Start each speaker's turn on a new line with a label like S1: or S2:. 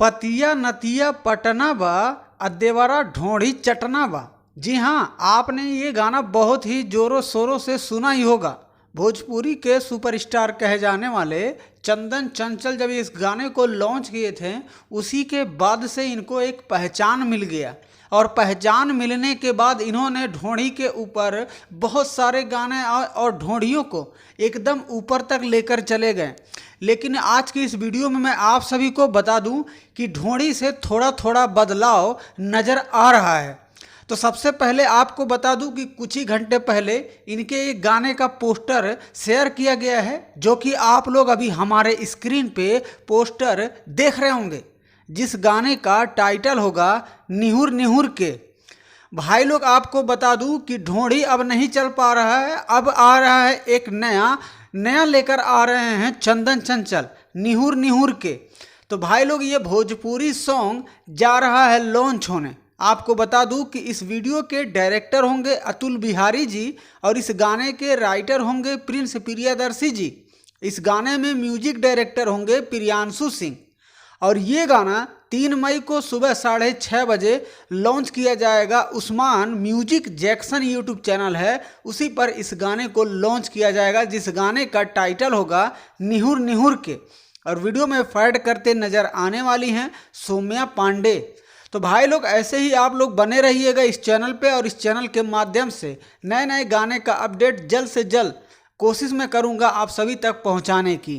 S1: पतिया नतिया पटना बा अदेवरा ढोढ़ी चटना बा। जी हाँ, आपने ये गाना बहुत ही जोरों शोरों से सुना ही होगा। भोजपुरी के सुपरस्टार कहे जाने वाले चंदन चंचल जब इस गाने को लॉन्च किए थे, उसी के बाद से इनको एक पहचान मिल गया और पहचान मिलने के बाद इन्होंने ढोढ़ी के ऊपर बहुत सारे गाने और ढोढ़ियों को एकदम ऊपर तक लेकर चले गए। लेकिन आज की इस वीडियो में मैं आप सभी को बता दूं कि ढोढ़ी से थोड़ा थोड़ा बदलाव नज़र आ रहा है। तो सबसे पहले आपको बता दूं कि कुछ ही घंटे पहले इनके एक गाने का पोस्टर शेयर किया गया है, जो कि आप लोग अभी हमारे स्क्रीन पे पोस्टर देख रहे होंगे, जिस गाने का टाइटल होगा निहुर निहुर के। भाई लोग आपको बता दूं कि ढोढ़ी अब नहीं चल पा रहा है, अब आ रहा है एक नया लेकर आ रहे हैं चंदन चंचल, निहुर निहुर के। तो भाई लोग ये भोजपुरी सॉन्ग जा रहा है लॉन्च होने। आपको बता दूं कि इस वीडियो के डायरेक्टर होंगे अतुल बिहारी जी और इस गाने के राइटर होंगे प्रिंस प्रियदर्शी जी। इस गाने में म्यूजिक डायरेक्टर होंगे प्रियांशु सिंह और ये गाना 3 मई को सुबह 6:30 बजे लॉन्च किया जाएगा। Usman music Jackson YouTube channel है, उसी पर इस गाने को लॉन्च किया जाएगा, जिस गाने का टाइटल होगा निहुर निहुर के। और वीडियो में फैड करते नज़र आने वाली हैं सौम्या पांडे। तो भाई लोग ऐसे ही आप लोग बने रहिएगा इस चैनल पे, और इस चैनल के माध्यम से नए नए गाने का अपडेट जल्द से जल्द कोशिश मैं करूँगा आप सभी तक पहुँचाने की।